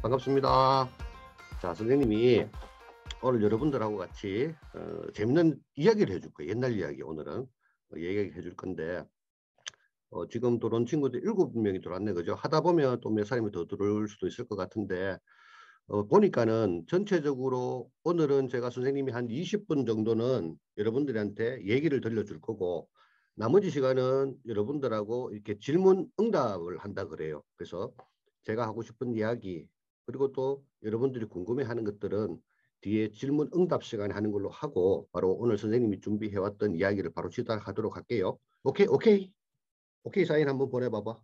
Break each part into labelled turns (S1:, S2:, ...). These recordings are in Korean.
S1: 반갑습니다. 자, 선생님이 오늘 여러분들하고 같이 재밌는 이야기를 해줄 거예요. 옛날 이야기 오늘은 얘기해 줄 건데 지금 들어온 친구들 7명이 들어왔네. 그죠? 하다 보면 또 몇 사람이 더 들어올 수도 있을 것 같은데 보니까는 전체적으로 오늘은 제가 선생님이 한 20분 정도는 여러분들한테 얘기를 들려줄 거고 나머지 시간은 여러분들하고 이렇게 질문 응답을 한다 그래요. 그래서 제가 하고 싶은 이야기 그리고 또 여러분들이 궁금해하는 것들은 뒤에 질문 응답 시간에 하는 걸로 하고 바로 오늘 선생님이 준비해왔던 이야기를 바로 시작하도록 할게요. 오케이, 오케이, 오케이 사인 한번 보내봐봐.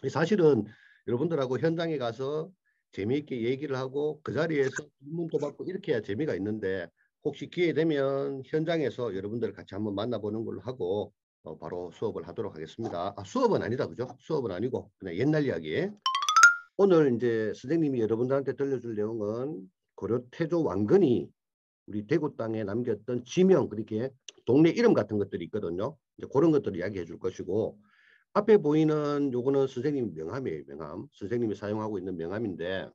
S1: 사실은 여러분들하고 현장에 가서 재미있게 얘기를 하고 그 자리에서 질문도 받고 이렇게 해야 재미가 있는데 혹시 기회 되면 현장에서 여러분들 같이 한번 만나보는 걸로 하고 바로 수업을 하도록 하겠습니다. 수업은 아니다, 그죠? 수업은 아니고 그냥 옛날 이야기. 오늘 이제 선생님이 여러분들한테 들려줄 내용은 고려 태조 왕건이 우리 대구 땅에 남겼던 지명, 그렇게 동네 이름 같은 것들이 있거든요. 이제 그런 것들을 이야기해 줄 것이고 앞에 보이는 요거는 선생님 명함이에요. 명함. 선생님이 사용하고 있는 명함인데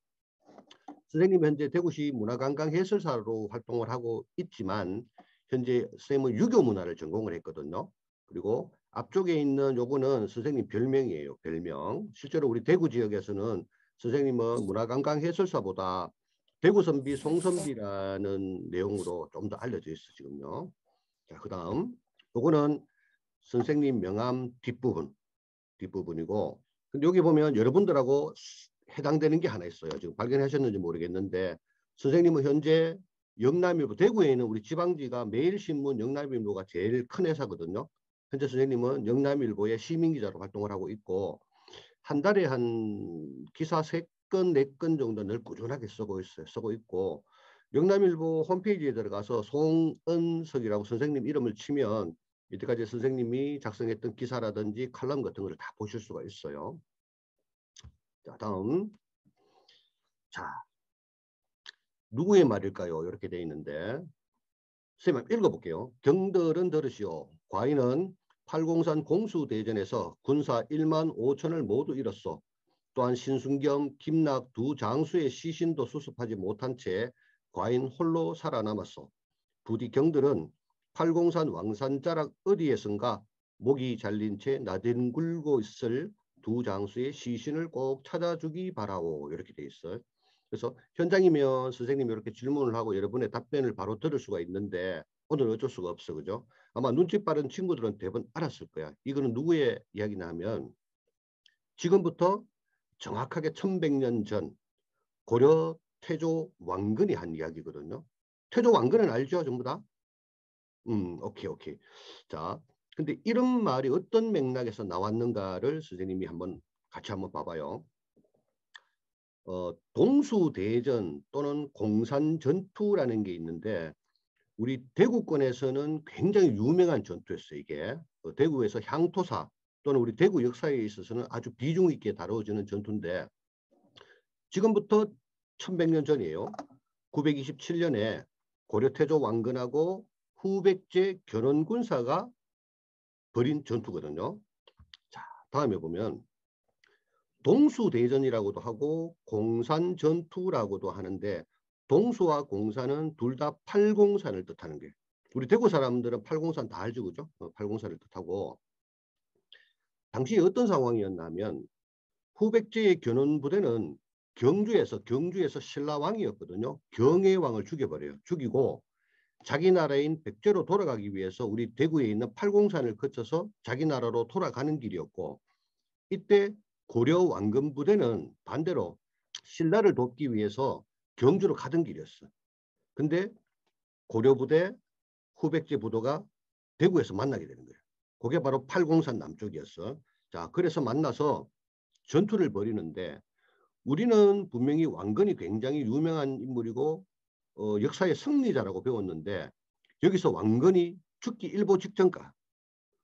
S1: 선생님 현재 대구시 문화관광해설사로 활동을 하고 있지만 현재 선생님은 유교 문화를 전공을 했거든요. 그리고 앞쪽에 있는 요거는 선생님 별명이에요. 별명. 실제로 우리 대구 지역에서는 선생님은 문화관광해설사보다 대구선비 송선비라는 내용으로 좀 더 알려져 있어 지금요. 자, 그다음 요거는 선생님 명함 뒷부분이고 근데 여기 보면 여러분들하고 해당되는 게 하나 있어요. 지금 발견하셨는지 모르겠는데 선생님은 현재 영남일보 대구에 있는 우리 지방지가 매일신문 영남일보가 제일 큰 회사거든요. 현재 선생님은 영남일보의 시민기자로 활동을 하고 있고 한 달에 한 기사 3건, 4건 정도 늘 꾸준하게 쓰고 있어요. 쓰고 있고 영남일보 홈페이지에 들어가서 송은석이라고 선생님 이름을 치면 이때까지 선생님이 작성했던 기사라든지 칼럼 같은 걸 다 보실 수가 있어요. 자, 다음. 자, 누구의 말일까요? 이렇게 돼 있는데 선생님 읽어볼게요. 경들은 들으시오. 과인은 팔공산 공수대전에서 군사 1만 5천을 모두 잃었소. 또한 신순겸, 김낙 두 장수의 시신도 수습하지 못한 채 과인 홀로 살아남았소. 부디 경들은 팔공산 왕산자락 어디에선가 목이 잘린 채 나뒹굴고 있을 두 장수의 시신을 꼭 찾아주기 바라오. 이렇게 돼 있어요. 그래서 현장이면 선생님이 이렇게 질문을 하고 여러분의 답변을 바로 들을 수가 있는데 오늘 어쩔 수가 없어. 그죠? 아마 눈치 빠른 친구들은 대부분 알았을 거야. 이거는 누구의 이야기냐 하면 지금부터 정확하게 1100년 전 고려 태조 왕건이 한 이야기거든요. 태조 왕건은 알죠? 전부 다? 오케이, 오케이. 자, 근데 이런 말이 어떤 맥락에서 나왔는가를 선생님이 같이 한번 봐봐요. 동수대전 또는 공산전투라는 게 있는데 우리 대구권에서는 굉장히 유명한 전투였어요. 이게 대구에서 향토사 또는 우리 대구 역사에 있어서는 아주 비중 있게 다뤄지는 전투인데 지금부터 1100년 전이에요. 927년에 고려태조 왕건하고 후백제 견원군사가 벌인 전투거든요. 자, 다음에 보면 동수대전이라고도 하고 공산전투라고도 하는데 동수와 공산은 둘 다 팔공산을 뜻하는 게 우리 대구 사람들은 팔공산 다 알죠, 그죠? 팔공산을 뜻하고 당시 어떤 상황이었냐면 후백제의 견원부대는 경주에서 신라왕이었거든요. 경혜왕을 죽여버려요. 죽이고 자기 나라인 백제로 돌아가기 위해서 우리 대구에 있는 팔공산을 거쳐서 자기 나라로 돌아가는 길이었고 이때 고려 왕건 부대는 반대로 신라를 돕기 위해서 경주로 가던 길이었어. 근데 고려 부대, 후백제 부도가 대구에서 만나게 되는 거예요. 그게 바로 팔공산 남쪽이었어. 자, 그래서 만나서 전투를 벌이는데 우리는 분명히 왕건이 굉장히 유명한 인물이고 역사의 승리자라고 배웠는데 여기서 왕건이 죽기 일보 직전까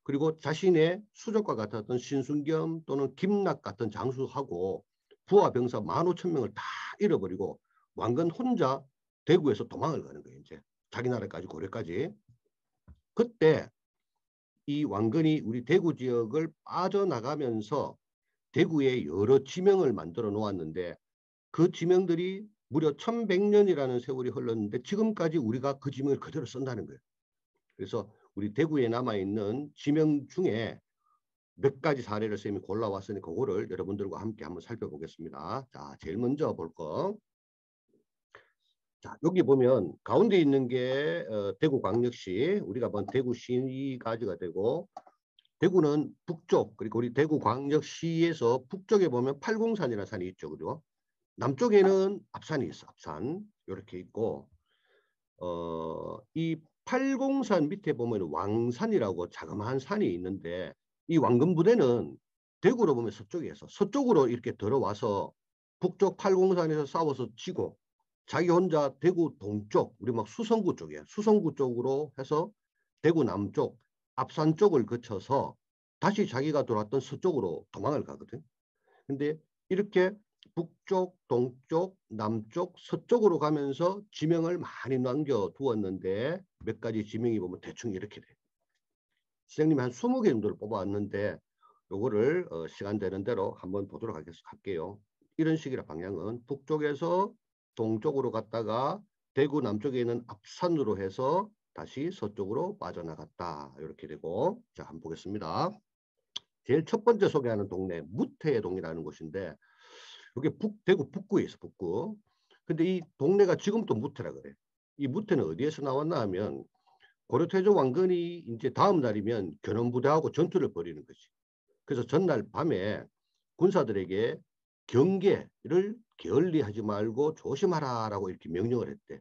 S1: 그리고 자신의 수족과 같았던 신순겸 또는 김낙 같은 장수하고 부하 병사 15,000명을 다 잃어버리고 왕건 혼자 대구에서 도망을 가는 거예요. 이제 자기 나라까지 고려까지. 그때 이 왕건이 우리 대구 지역을 빠져나가면서 대구에 여러 지명을 만들어 놓았는데 그 지명들이 무려 1100년이라는 세월이 흘렀는데 지금까지 우리가 그 지명을 그대로 쓴다는 거예요. 그래서 우리 대구에 남아있는 지명 중에 몇 가지 사례를 쌤이 골라왔으니 그거를 여러분들과 함께 한번 살펴보겠습니다. 자, 제일 먼저 볼 거. 자, 여기 보면 가운데 있는 게 대구광역시, 우리가 본 대구시가지가 되고, 대구는 북쪽, 그리고 우리 대구광역시에서 북쪽에 보면 팔공산이라는 산이 있죠. 그죠? 남쪽에는 압산이 있어. 압산 이렇게 있고, 이 팔공산 밑에 보면 왕산이라고 자그마한 산이 있는데, 이 왕금부대는 대구로 보면 서쪽에서 서쪽으로 이렇게 들어와서 북쪽 팔공산에서 싸워서 지고, 자기 혼자 대구 동쪽, 우리 막 수성구 쪽이에요. 수성구 쪽으로 해서 대구 남쪽, 압산 쪽을 거쳐서 다시 자기가 돌아왔던 서쪽으로 도망을 가거든. 근데 이렇게 북쪽, 동쪽, 남쪽, 서쪽으로 가면서 지명을 많이 남겨두었는데 몇 가지 지명이 보면 대충 이렇게 돼요. 선생님이 한 20개 정도를 뽑아왔는데 요거를 시간 되는 대로 한번 보도록 할게요. 이런 식이라 방향은 북쪽에서 동쪽으로 갔다가 대구 남쪽에 있는 압산으로 해서 다시 서쪽으로 빠져나갔다. 이렇게 되고, 자, 한번 보겠습니다. 제일 첫 번째 소개하는 동네 무태동이라는 곳인데 여기 대구 북구에 있어. 북구. 근데 이 동네가 지금도 무태라 그래. 이 무태는 어디에서 나왔나 하면 고려태조 왕건이 이제 다음 날이면 견원부대하고 전투를 벌이는 거지. 그래서 전날 밤에 군사들에게 경계를 게을리하지 말고 조심하라라고 이렇게 명령을 했대.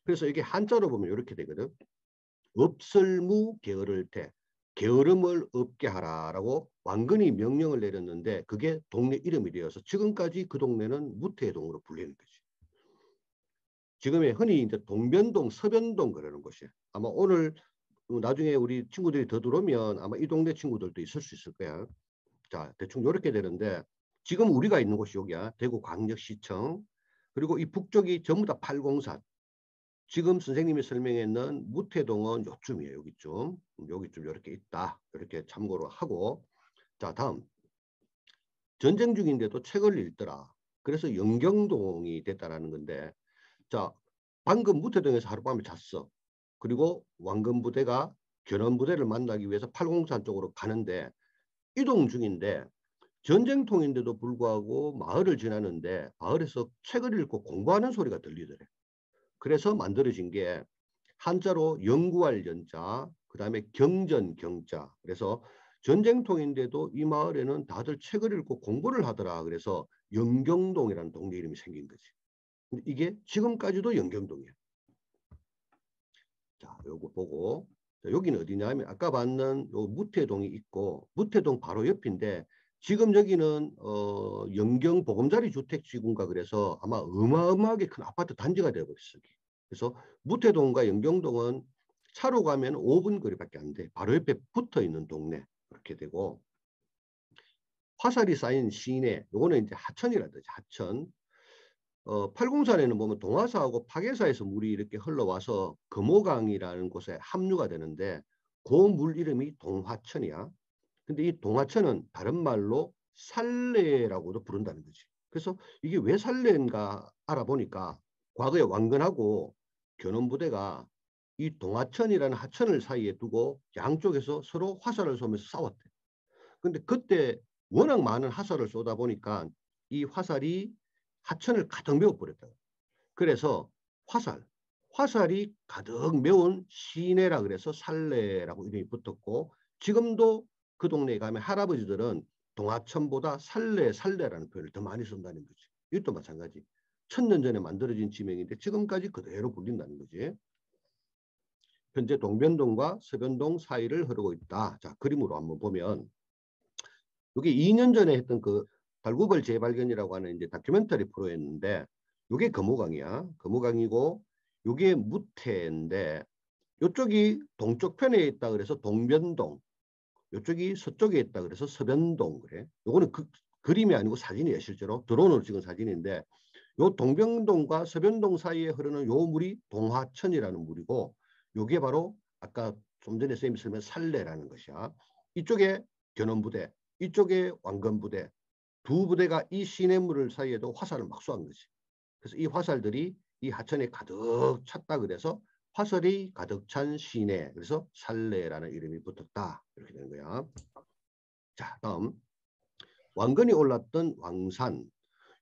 S1: 그래서 이게 한자로 보면 이렇게 되거든. 업설무 게으를 때 게으름을 없게 하라라고 왕건이 명령을 내렸는데 그게 동네 이름이 되어서 지금까지 그 동네는 무태동으로 불리는 거지. 지금의 흔히 이제 동변동, 서변동 그러는 곳이에요. 아마 오늘 나중에 우리 친구들이 더 들어오면 아마 이 동네 친구들도 있을 수 있을 거야. 자, 대충 이렇게 되는데 지금 우리가 있는 곳이 여기야. 대구광역시청. 그리고 이 북쪽이 전부 다 팔공산. 지금 선생님이 설명했는 무태동은 요쯤이에요. 여기쯤. 여기쯤 이렇게 있다. 이렇게 참고로 하고. 자, 다음. 전쟁 중인데도 책을 읽더라. 그래서 영경동이 됐다라는 건데, 자, 방금 무태동에서 하룻밤에 잤어. 그리고 왕건부대가 견원부대를 만나기 위해서 팔공산 쪽으로 가는데 이동 중인데 전쟁통인데도 불구하고 마을을 지나는데 마을에서 책을 읽고 공부하는 소리가 들리더래. 그래서 만들어진 게 한자로 연구할 연자, 그 다음에 경전 경자. 그래서 전쟁통인데도 이 마을에는 다들 책을 읽고 공부를 하더라. 그래서 영경동이라는 동네 이름이 생긴 거지. 근데 이게 지금까지도 영경동이야. 자, 요거 보고. 자, 여기는 어디냐면 아까 봤는 요 무태동이 있고 무태동 바로 옆인데 지금 여기는 영경 보금자리 주택지구인가 그래서 아마 어마어마하게 큰 아파트 단지가 되어버렸어. 그래서 무태동과 영경동은 차로 가면 5분 거리밖에 안 돼. 바로 옆에 붙어 있는 동네 그렇게 되고 화살이 쌓인 시내 요거는 이제 하천이라 되죠. 하천. 팔공산에는 보면 동화사하고 파괴사에서 물이 이렇게 흘러와서 금호강이라는 곳에 합류가 되는데 그 물 이름이 동화천이야. 근데 이 동화천은 다른 말로 살레라고도 부른다는 거지. 그래서 이게 왜 살레인가 알아보니까 과거에 왕건하고 견원부대가 이 동화천이라는 하천을 사이에 두고 양쪽에서 서로 화살을 쏘면서 싸웠대. 근데 그때 워낙 많은 화살을 쏘다 보니까 이 화살이 하천을 가득 메워버렸다. 그래서 화살이 가득 메운 시내라 그래서 살레라고 이름이 붙었고 지금도 그 동네에 가면 할아버지들은 동화천보다 살레라는 표현을 더 많이 쓴다는 거지. 이것도 마찬가지. 1000년 전에 만들어진 지명인데 지금까지 그대로 불린다는 거지. 현재 동변동과 서변동 사이를 흐르고 있다. 자, 그림으로 한번 보면 이게 2년 전에 했던 그 달구벌 재발견이라고 하는 이제 다큐멘터리 프로였는데 이게 금호강이야. 금호강이고 이게 무태인데 이쪽이 동쪽 편에 있다 그래서 동변동, 이쪽이 서쪽에 있다 그래서 서변동 그래. 요거는 그림이 아니고 사진이에요. 실제로 드론으로 찍은 사진인데 요 동변동과 서변동 사이에 흐르는 요 물이 동화천이라는 물이고 요게 바로 아까 좀 전에 선생님이 설명 살레라는 것이야. 이쪽에 견원부대, 이쪽에 왕건부대 두 부대가 이 시냇물 사이에도 화살을 막 쏘은 거지. 그래서 이 화살들이 이 하천에 가득 찼다 그래서 화살이 가득 찬 시내, 그래서 살레라는 이름이 붙었다. 이렇게 되는 거야. 자, 다음 왕건이 올랐던 왕산.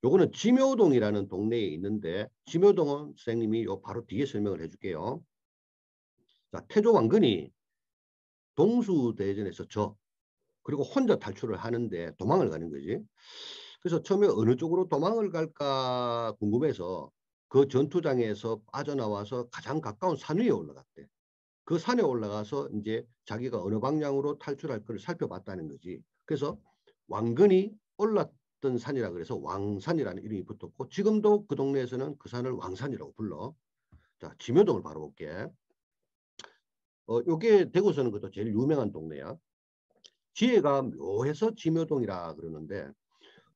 S1: 요거는 지묘동이라는 동네에 있는데, 지묘동은 선생님이 요 바로 뒤에 설명을 해줄게요. 자, 태조 왕건이 동수대전에서 그리고 혼자 탈출을 하는데 도망을 가는 거지. 그래서 처음에 어느 쪽으로 도망을 갈까 궁금해서 그 전투장에서 빠져나와서 가장 가까운 산 위에 올라갔대. 그 산에 올라가서 이제 자기가 어느 방향으로 탈출할 것을 살펴봤다는 거지. 그래서 왕건이 올랐던 산이라 그래서 왕산이라는 이름이 붙었고, 지금도 그 동네에서는 그 산을 왕산이라고 불러. 자, 지묘동을 바로 볼게. 요게 대구에서는 그것도 제일 유명한 동네야. 지혜가 묘해서 지묘동이라 그러는데,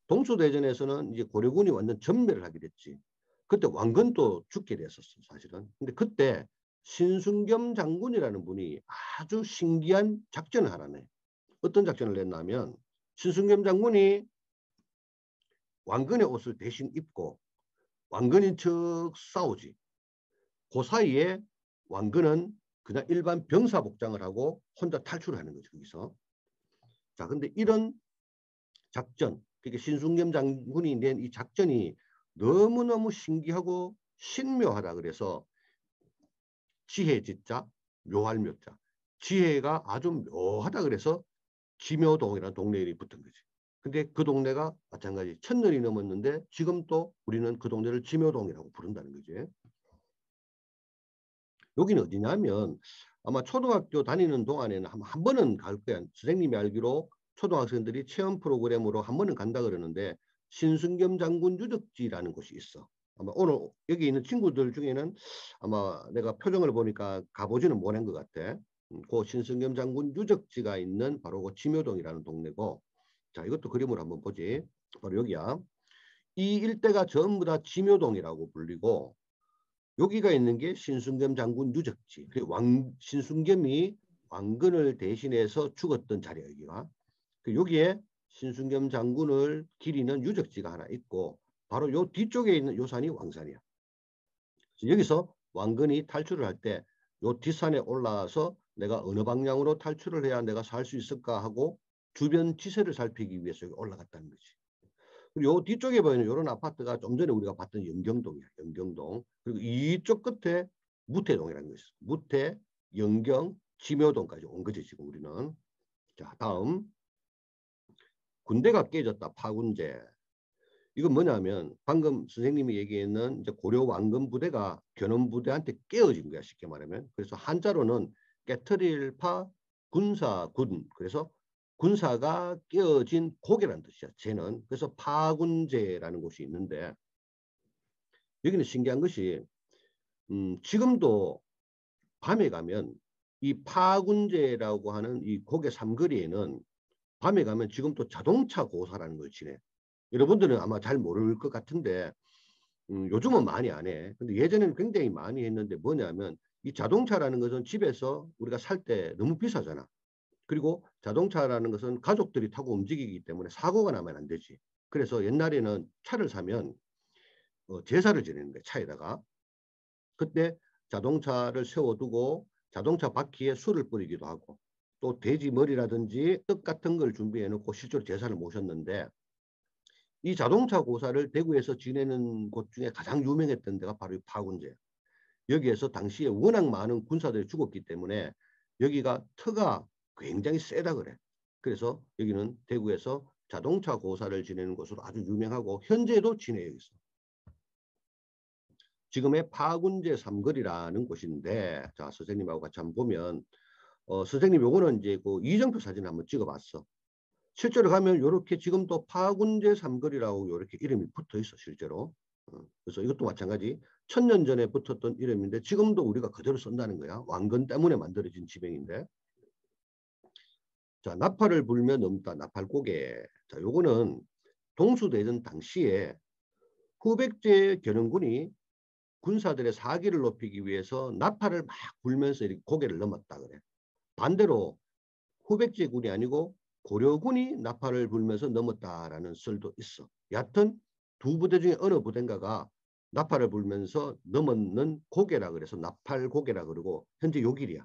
S1: 동수대전에서는 이제 고려군이 완전 전멸을 하게 됐지. 그때 왕건도 죽게 됐었어, 사실은. 근데 그때 신순겸 장군이라는 분이 아주 신기한 작전을 하나 내. 어떤 작전을 냈냐면, 신순겸 장군이 왕건의 옷을 대신 입고 왕건인 척 싸우지. 그 사이에 왕건은 그냥 일반 병사 복장을 하고 혼자 탈출하는 거죠, 거기서. 자, 근데 이런 작전, 그러니까 신순겸 장군이 낸 이 작전이 너무너무 신기하고 신묘하다 그래서 지혜지자, 묘할 묘자. 지혜가 아주 묘하다 그래서 지묘동이라는 동네 이름이 붙은 거지. 근데 그 동네가 마찬가지 1000년이 넘었는데 지금 또 우리는 그 동네를 지묘동이라고 부른다는 거지. 여기는 어디냐면 아마 초등학교 다니는 동안에는 한 번은 갈 거야. 선생님이 알기로 초등학생들이 체험 프로그램으로 한 번은 간다 그러는데 신순겸 장군 유적지라는 곳이 있어. 아마 오늘 여기 있는 친구들 중에는 아마 내가 표정을 보니까 가보지는 못한 것 같아. 그 신순겸 장군 유적지가 있는 바로 그 지묘동이라는 동네고, 자, 이것도 그림으로 한번 보지. 바로 여기야. 이 일대가 전부 다 지묘동이라고 불리고, 여기가 있는 게 신순겸 장군 유적지. 신순겸이 왕건을 대신해서 죽었던 자리야, 여기가. 여기에 신순겸 장군을 기리는 유적지가 하나 있고, 바로 요 뒤쪽에 있는 요 산이 왕산이야. 여기서 왕건이 탈출을 할 때 요 뒷산에 올라와서 내가 어느 방향으로 탈출을 해야 내가 살 수 있을까 하고 주변 지세를 살피기 위해서 여기 올라갔다는 거지. 그리고 요 뒤쪽에 보이는 이런 아파트가 좀 전에 우리가 봤던 영경동이야. 영경동. 그리고 이쪽 끝에 무태동이라는 거 있어. 무태, 영경, 지묘동까지 온 거지 지금 우리는. 자, 다음 군대가 깨졌다. 파군제. 이건 뭐냐면 방금 선생님이 얘기했는 이제 고려 왕건 부대가 견훤 부대한테 깨어진 거야, 쉽게 말하면. 그래서 한자로는 깨트릴 파 군사군. 그래서 군사가 깨어진 고개라는 뜻이야. 쟤는. 그래서 파군제라는 곳이 있는데 여기는 신기한 것이 지금도 밤에 가면 이 파군제라고 하는 이 고개 삼거리에는 밤에 가면 지금 또 자동차 고사라는 걸 지내. 여러분들은 아마 잘 모를 것 같은데 요즘은 많이 안 해. 근데 예전에는 굉장히 많이 했는데 뭐냐면 이 자동차라는 것은 집에서 우리가 살 때 너무 비싸잖아. 그리고 자동차라는 것은 가족들이 타고 움직이기 때문에 사고가 나면 안 되지. 그래서 옛날에는 차를 사면 제사를 지내는 거야, 차에다가. 그때 자동차를 세워두고 자동차 바퀴에 술을 뿌리기도 하고 또 돼지 머리라든지 떡 같은 걸 준비해 놓고 실제로 제사를 모셨는데, 이 자동차 고사를 대구에서 지내는 곳 중에 가장 유명했던 데가 바로 이 파군제. 여기에서 당시에 워낙 많은 군사들이 죽었기 때문에 여기가 터가 굉장히 세다 그래. 그래서 여기는 대구에서 자동차 고사를 지내는 곳으로 아주 유명하고 현재도 지내고 있어. 지금의 파군제 삼거리라는 곳인데, 자, 선생님하고 같이 한번 보면 선생님 요거는 이제 그 이정표 사진 한번 찍어봤어. 실제로 가면 이렇게 지금도 파군제 삼거리라고 이렇게 이름이 붙어 있어, 실제로. 그래서 이것도 마찬가지 1000년 전에 붙었던 이름인데 지금도 우리가 그대로 쓴다는 거야. 왕건 때문에 만들어진 지명인데. 자, 나팔을 불며 넘다 나팔고개. 자, 요거는 동수대전 당시에 후백제 견영군이 군사들의 사기를 높이기 위해서 나팔을 막 불면서 이렇게 고개를 넘었다 그래. 반대로 후백제군이 아니고 고려군이 나팔을 불면서 넘었다라는 설도 있어. 여하튼 두 부대 중에 어느 부대인가가 나팔을 불면서 넘었는 고개라 그래서 나팔고개라 그러고 현재 요 길이야.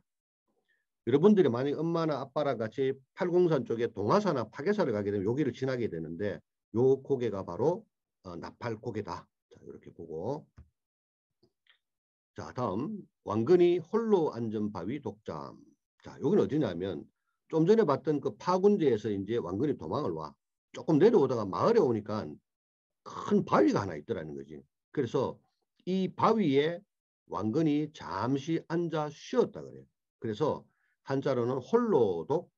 S1: 여러분들이 만약 엄마나 아빠랑 같이 팔공산 쪽에 동화사나 파괴사를 가게 되면 여기를 지나게 되는데 요 고개가 바로 나팔고개다. 자, 이렇게 보고. 자, 다음 왕건이 홀로 앉은 바위 독잠. 자, 여기는 어디냐면 좀 전에 봤던 그 파군제에서 이제 왕건이 도망을 와. 조금 내려오다가 마을에 오니까 큰 바위가 하나 있더라는 거지. 그래서 이 바위에 왕건이 잠시 앉아 쉬었다 그래요. 그래서 한자로는 홀로독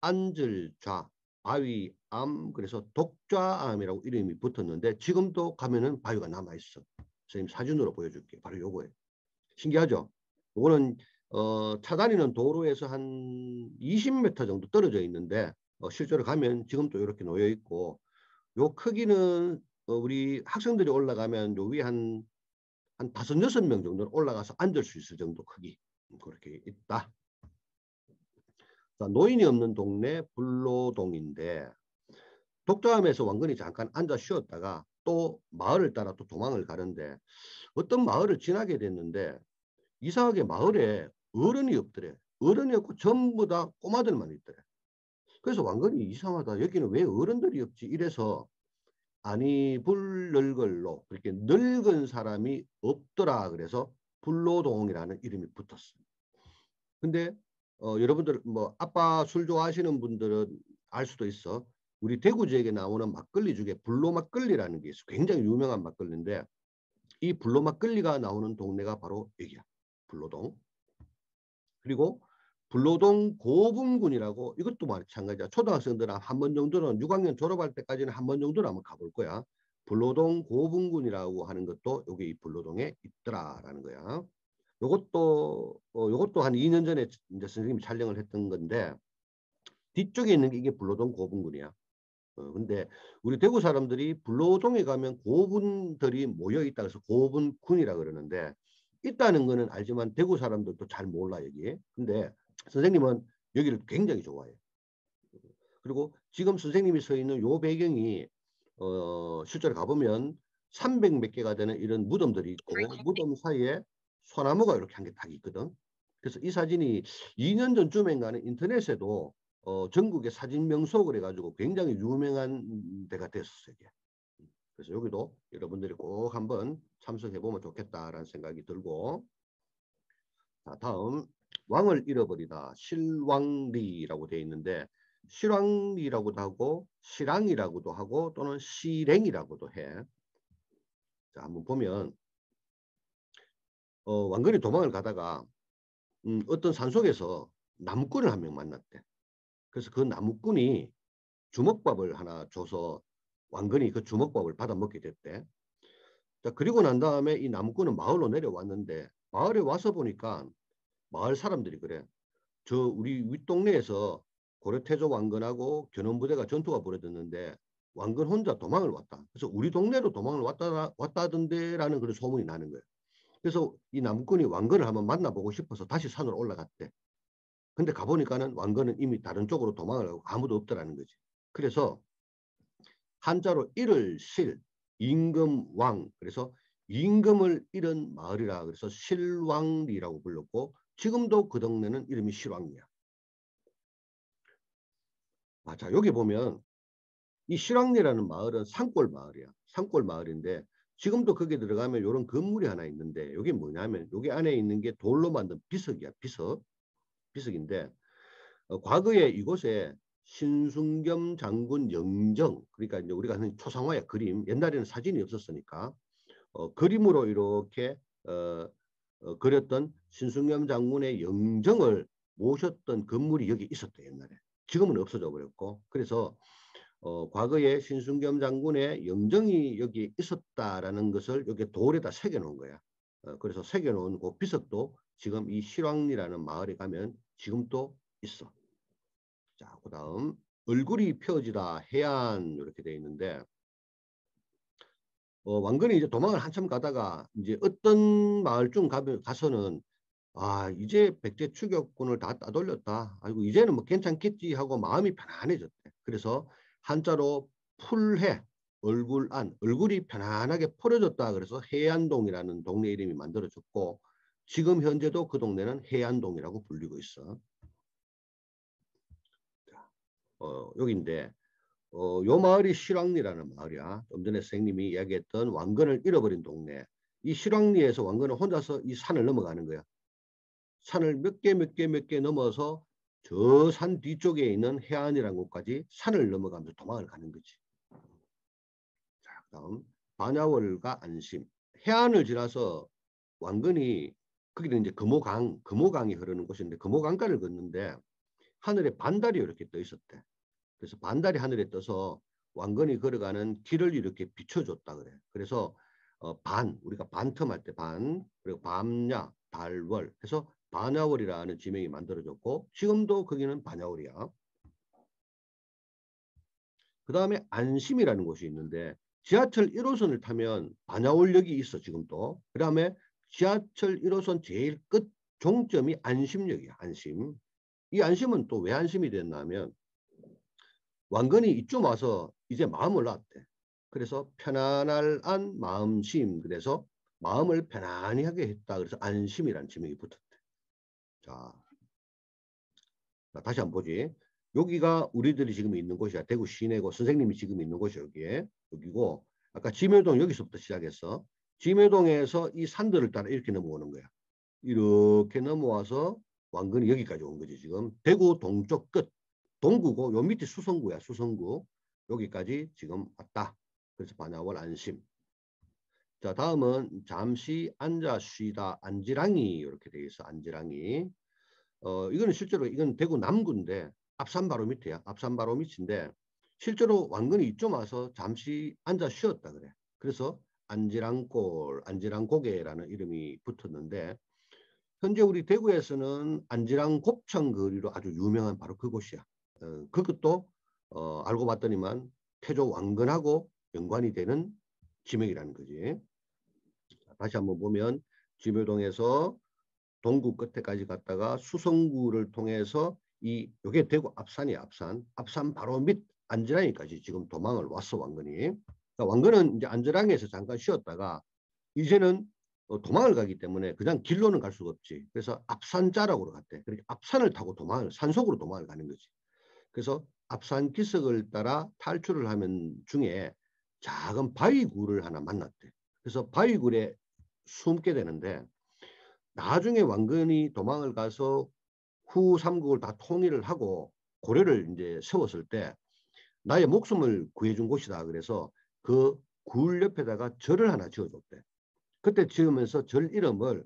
S1: 앉을 좌 바위암 그래서 독좌암이라고 이름이 붙었는데 지금도 가면은 바위가 남아있어. 선생님 사진으로 보여줄게. 바로 요거예요. 신기하죠? 이거는 차 다니는 도로에서 한 20m 정도 떨어져 있는데 실제로 가면 지금도 이렇게 놓여 있고 요 크기는 우리 학생들이 올라가면 요 위에 한 5, 6명 정도는 올라가서 앉을 수 있을 정도 크기 그렇게 있다. 자, 노인이 없는 동네 불로동인데 독자함에서 왕건이 잠깐 앉아 쉬었다가 또 마을을 따라 또 도망을 가는데 어떤 마을을 지나게 됐는데 이상하게 마을에 어른이 없더래. 어른이 없고 전부 다 꼬마들만 있더래. 그래서 왕건이 이상하다. 여기는 왜 어른들이 없지? 이래서 아니 불늙을로 그렇게 늙은 사람이 없더라. 그래서 불로동이라는 이름이 붙었어요. 근데 여러분들 뭐 아빠 술 좋아하시는 분들은 알 수도 있어. 우리 대구 지역에 나오는 막걸리 중에 불로 막걸리라는 게 있어. 굉장히 유명한 막걸리인데 이 불로 막걸리가 나오는 동네가 바로 여기야. 불로동. 그리고 불로동 고분군이라고 이것도 마찬가지야. 초등학생들은 한 번 정도는 6학년 졸업할 때까지는 한 번 정도는 한번 가볼 거야. 불로동 고분군이라고 하는 것도 여기 이 불로동에 있더라라는 거야. 요것도 한 2년 전에 이제 선생님이 촬영을 했던 건데 뒤쪽에 있는 게 이게 불로동 고분군이야. 근데 우리 대구 사람들이 불로동에 가면 고분들이 모여 있다 그래서 고분군이라 그러는데 있다는 거는 알지만 대구 사람들도 잘 몰라 여기. 근데 선생님은 여기를 굉장히 좋아해. 그리고 지금 선생님이 서 있는 요 배경이 실제로 가보면 300 몇 개가 되는 이런 무덤들이 있고 무덤 사이에 소나무가 이렇게 한 개 딱 있거든. 그래서 이 사진이 2년 전쯤인가는 인터넷에도 전국의 사진 명소를 해가지고 굉장히 유명한 데가 됐었어요. 그래서 여기도 여러분들이 꼭 한번 참석해보면 좋겠다라는 생각이 들고. 자, 다음 왕을 잃어버리다 실왕리라고 되어 있는데 실왕리라고도 하고 실왕이라고도 하고 또는 실행이라고도 해. 자, 한번 보면 왕건이 도망을 가다가 어떤 산속에서 나무꾼을 한 명 만났대. 그래서 그 나무꾼이 주먹밥을 하나 줘서 왕건이 그 주먹밥을 받아 먹게 됐대. 자, 그리고 난 다음에 이 나무꾼은 마을로 내려왔는데 마을에 와서 보니까 마을 사람들이 그래. 저 우리 윗동네에서 고려태조 왕건하고 견원부대가 전투가 벌어졌는데 왕건 혼자 도망을 왔다. 그래서 우리 동네로 도망을 왔다던데라는 그런 소문이 나는 거예요. 그래서 이 나무꾼이 왕건을 한번 만나보고 싶어서 다시 산으로 올라갔대. 근데 가보니까는 왕건은 이미 다른 쪽으로 도망을 하고 아무도 없더라는 거지. 그래서 한자로 잃을 실, 임금왕. 그래서 임금을 잃은 마을이라 그래서 실왕리라고 불렀고 지금도 그 동네는 이름이 실왕리야. 자, 여기 보면 이 실왕리라는 마을은 산골 마을이야. 산골 마을인데 지금도 거기에 들어가면 이런 건물이 하나 있는데 이게 뭐냐면 여기 안에 있는 게 돌로 만든 비석이야. 비석인데 과거에 이곳에 신순겸 장군 영정 그러니까 이제 우리가 하는 초상화야 그림 옛날에는 사진이 없었으니까 그림으로 이렇게 그렸던 신순겸 장군의 영정을 모셨던 건물이 여기 있었대 옛날에. 지금은 없어져 버렸고 그래서 과거에 신순겸 장군의 영정이 여기 있었다라는 것을 여기 돌에다 새겨 놓은 거야. 그래서 새겨 놓은 그 비석도 지금 이 실왕리라는 마을에 가면 지금도 있어. 자, 그 다음 얼굴이 펴지다 해안 이렇게 되어 있는데 왕건이 이제 도망을 한참 가다가 이제 어떤 마을 중 가서는 아, 이제 백제 추격군을 다 따돌렸다. 아이고, 이제는 뭐 괜찮겠지 하고 마음이 편안해졌대. 그래서 한자로 풀해, 얼굴 안, 얼굴이 편안하게 풀어졌다. 그래서 해안동이라는 동네 이름이 만들어졌고, 지금 현재도 그 동네는 해안동이라고 불리고 있어. 여기인데, 요 마을이 실왕리라는 마을이야. 좀 전에 선생님이 이야기했던 왕건을 잃어버린 동네. 이 실왕리에서 왕건은 혼자서 이 산을 넘어가는 거야. 산을 몇 개 넘어서 저 산 뒤쪽에 있는 해안이라는 곳까지 산을 넘어가면서 도망을 가는 거지. 자, 그다음 반야월과 안심. 해안을 지나서 왕건이 거기는 이제 금호강이 흐르는 곳인데 금호강가를 걷는데 하늘에 반달이 이렇게 떠 있었대. 그래서 반달이 하늘에 떠서 왕건이 걸어가는 길을 이렇게 비춰줬다 그래. 그래서 우리가 반텀할 때 반, 그리고 밤야, 달월 해서 반야월이라는 지명이 만들어졌고 지금도 거기는 반야월이야. 그 다음에 안심이라는 곳이 있는데 지하철 1호선을 타면 반야월역이 있어 지금도. 그 다음에 지하철 1호선 제일 끝 종점이 안심역이야. 안심. 이 안심은 또 왜 안심이 됐냐면 왕건이 이쯤 와서 이제 마음을 놨대. 그래서 편안할 안 마음심. 그래서 마음을 편안히 하게 했다. 그래서 안심이라는 지명이 붙었대. 자, 다시 한번 보지. 여기가 우리들이 지금 있는 곳이야. 대구 시내고 선생님이 지금 있는 곳이 여기고 아까 지묘동 여기서부터 시작했어. 지묘동에서 이 산들을 따라 이렇게 넘어오는 거야. 이렇게 넘어와서 왕건이 여기까지 온 거지. 지금 대구 동쪽 끝 동구고 요 밑에 수성구야. 수성구 여기까지 지금 왔다. 그래서 반야월 안심. 자, 다음은 잠시 앉아 쉬다 안지랑이 이렇게 돼 있어. 안지랑이. 이거는 실제로 이건 대구 남구인데 앞산 바로 밑에야. 앞산 바로 밑인데 실제로 왕건이 이쯤 와서 잠시 앉아 쉬었다 그래. 그래서 안지랑골, 안지랑고개라는 이름이 붙었는데 현재 우리 대구에서는 안지랑 곱창 거리로 아주 유명한 바로 그곳이야. 그것도 알고 봤더니만 태조 왕건하고 연관이 되는 지명이라는 거지. 다시 한번 보면 지묘동에서 동구 끝에까지 갔다가 수성구를 통해서 요게 대구 앞산이야. 앞산 바로 밑 안지랑이까지 지금 도망을 왔어 왕건이. 그러니까 왕건은 이제 안지랑에서 잠깐 쉬었다가 이제는 도망을 가기 때문에 그냥 길로는 갈 수가 없지. 그래서 앞산자락으로 갔대. 그러니까 앞산을 타고 산속으로 도망을 가는 거지. 그래서 앞산 기슭을 따라 탈출을 하면 중에 작은 바위굴을 하나 만났대. 그래서 바위굴에 숨게 되는데 나중에 왕건이 도망을 가서 후 삼국을 다 통일을 하고 고려를 이제 세웠을 때 나의 목숨을 구해준 곳이다. 그래서 그 굴 옆에다가 절을 하나 지어줬대. 그때 지으면서 절 이름을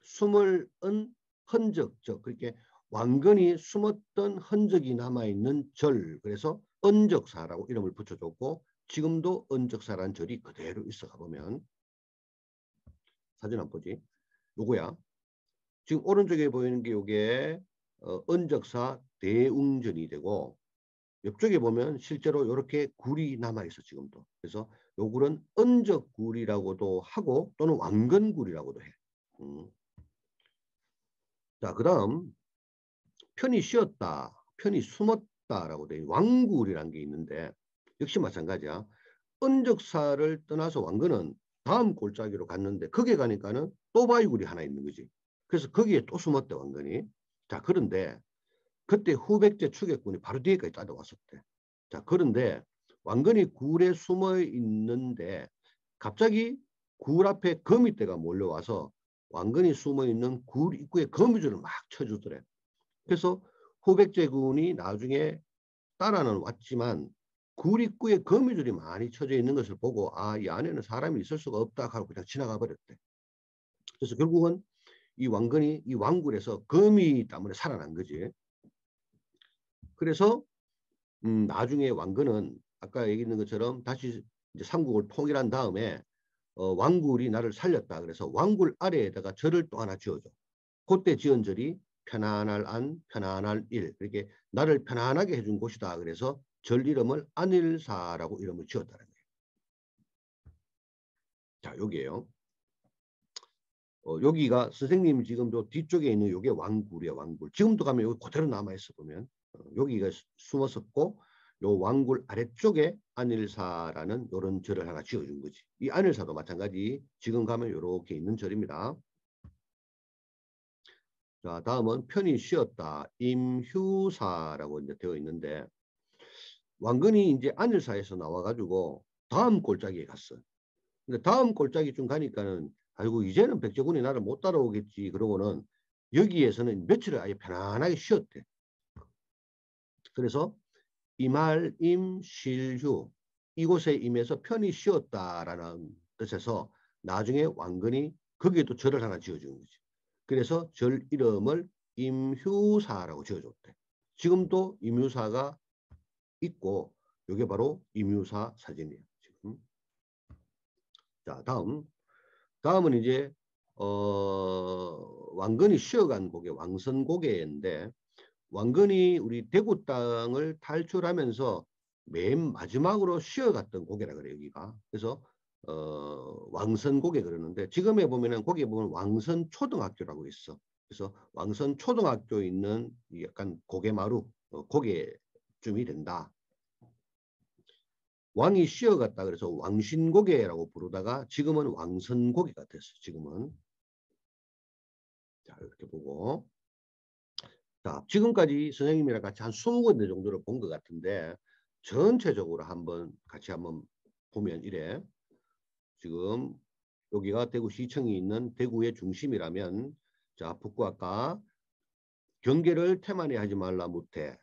S1: 숨을 은 흔적적 그렇게 왕건이 숨었던 흔적이 남아있는 절 그래서 은적사라고 이름을 붙여줬고 지금도 은적사라는 절이 그대로 있어가 보면 사진 한번 보지. 요거야. 지금 오른쪽에 보이는 게 요게 은적사 대웅전이 되고 옆쪽에 보면 실제로 이렇게 굴이 남아있어 지금도. 그래서 요 굴은 은적굴이라고도 하고 또는 왕건굴이라고도 해. 자, 그 다음 편히 쉬었다, 편히 숨었다라고 돼 왕굴이라는 게 있는데 역시 마찬가지야. 은적사를 떠나서 왕건은 다음 골짜기로 갔는데 거기에 가니까는 또 바위굴이 하나 있는 거지. 그래서 거기에 또 숨었대 왕건이. 자, 그런데 그때 후백제 추격군이 바로 뒤에까지 따라왔었대. 자, 그런데 왕건이 굴에 숨어 있는데 갑자기 굴 앞에 거미떼가 몰려와서 왕건이 숨어 있는 굴 입구에 거미줄을 막 쳐주더래. 그래서 후백제군이 나중에 따라는 왔지만 굴 입구에 거미줄이 많이 쳐져 있는 것을 보고 이 안에는 사람이 있을 수가 없다 하고 그냥 지나가 버렸대. 그래서 결국은 이 왕건이 이 왕굴에서 거미 때문에 살아난 거지. 그래서 나중에 왕건은 아까 얘기했는 것처럼 다시 이제 삼국을 통일한 다음에 왕굴이 나를 살렸다. 그래서 왕굴 아래에다가 절을 또 하나 지어줘. 그때 지은 절이 편안할 안, 편안할 일. 이렇게 나를 편안하게 해준 곳이다. 그래서 절 이름을 안일사라고 이름을 지었다는 거예요. 자, 여기에요. 여기가 선생님 지금 저 뒤쪽에 있는 요게 왕굴이에요. 왕굴. 지금도 가면 여기 그대로 남아있어 보면. 여기가 숨었었고 요 왕굴 아래쪽에 안일사라는 요런 절을 하나 지어준 거지. 이 안일사도 마찬가지 지금 가면 요렇게 있는 절입니다. 자, 다음은 편히 쉬었다. 임휴사라고 이제 되어 있는데 왕건이 이제 안일사에서 나와가지고 다음 골짜기에 갔어. 근데 다음 골짜기쯤 가니까는 아이고 이제는 백제군이 나를 못 따라오겠지 그러고는 여기에서는 며칠을 아예 편안하게 쉬었대. 그래서 이말 임실휴 이곳에 임해서 편히 쉬었다라는 뜻에서 나중에 왕건이 거기에도 절을 하나 지어준 거지. 그래서 절 이름을 임휴사라고 지어줬대. 지금도 임휴사가 있고 이게 바로 임휴사 사진이에요. 지금. 자, 다음은 이제 왕건이 쉬어간 고개 왕선고개인데 왕건이 우리 대구 땅을 탈출하면서 맨 마지막으로 쉬어갔던 고개라 그래요. 여기가. 그래서 왕선고개 그러는데 지금에 보면은 거기에 보면 왕선초등학교라고 있어. 그래서 왕선초등학교 있는 약간 고개마루 고개쯤이 된다. 왕이 쉬어갔다 그래서 왕신고개라고 부르다가 지금은 왕선고개가 됐어. 지금은. 자, 이렇게 보고. 자, 지금까지 선생님이랑 같이 한 20군데 정도를 본 것 같은데 전체적으로 같이 한번 보면 이래. 지금 여기가 대구시청이 있는 대구의 중심이라면 자, 북구 아까 경계를 태만히 하지 말라 못해.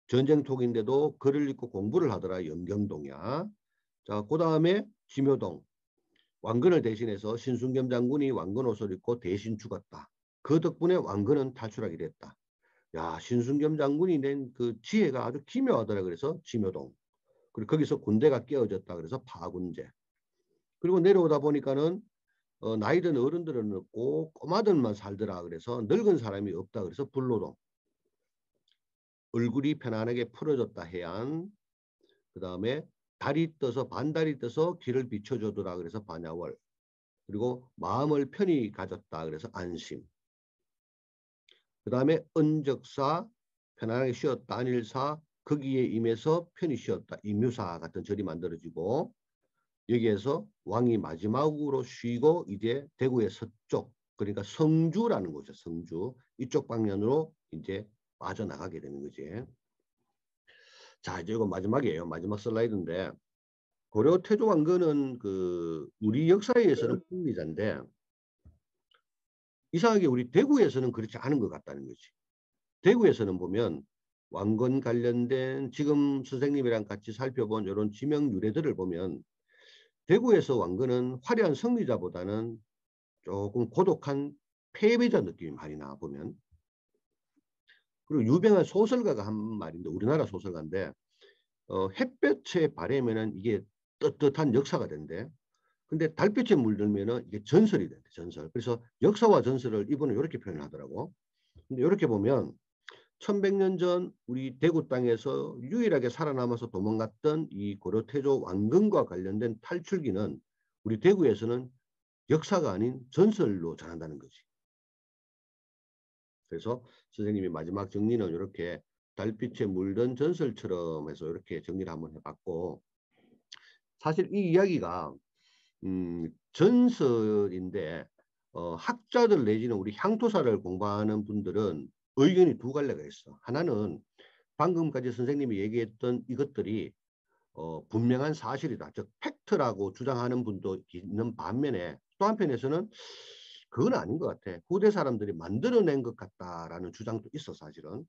S1: 전쟁통인데도 글을 읽고 공부를 하더라 영경동이야. 자, 그 다음에 지묘동. 왕건을 대신해서 신순겸 장군이 왕건 옷을 입고 대신 죽었다. 그 덕분에 왕건은 탈출하게 됐다. 야, 신순겸 장군이 낸 그 지혜가 아주 기묘하더라. 그래서 지묘동. 그리고 거기서 군대가 깨어졌다. 그래서 파군제. 그리고 내려오다 보니까는 나이든 어른들은 없고 꼬마들만 살더라. 그래서 늙은 사람이 없다. 그래서 불로동. 얼굴이 편안하게 풀어졌다. 해안. 그 다음에 달이 떠서 반달이 떠서 길을 비춰주더라. 그래서 반야월. 그리고 마음을 편히 가졌다. 그래서 안심. 그 다음에 은적사 편안하게 쉬었다. 안일사 거기에 임해서 편히 쉬었다. 임유사 같은 절이 만들어지고 여기에서 왕이 마지막으로 쉬고 이제 대구의 서쪽 그러니까 성주라는 곳이죠. 성주 이쪽 방면으로 이제 빠져나가게 되는 거지. 자, 이제 이거 마지막이에요. 마지막 슬라이드인데 고려 태조 왕건은 그 우리 역사에서는 풍리자인데 이상하게 우리 대구에서는 그렇지 않은 것 같다는 거지. 대구에서는 보면 왕건 관련된 지금 선생님이랑 같이 살펴본 이런 지명 유래들을 보면 대구에서 왕건은 화려한 승리자보다는 조금 고독한 패배자 느낌이 많이 나 보면. 그리고 유명한 소설가가 한 말인데 우리나라 소설가인데 햇볕에 바래면은 이게 떳떳한 역사가 된대. 근데 달빛에 물들면은 이게 전설이 된대. 전설. 그래서 역사와 전설을 이분은 이렇게 표현을 하더라고. 근데 이렇게 보면 1100년 전 우리 대구 땅에서 유일하게 살아남아서 도망갔던 이 고려태조 왕건과 관련된 탈출기는 우리 대구에서는 역사가 아닌 전설로 전한다는 거지. 그래서 선생님이 마지막 정리는 이렇게 달빛에 물든 전설처럼 해서 이렇게 정리를 한번 해봤고 사실 이 이야기가 전설인데 학자들 내지는 우리 향토사를 공부하는 분들은 의견이 두 갈래가 있어. 하나는 방금까지 선생님이 얘기했던 이것들이 분명한 사실이다. 즉 팩트라고 주장하는 분도 있는 반면에 또 한편에서는 그건 아닌 것 같아. 후대 사람들이 만들어낸 것 같다라는 주장도 있어 사실은.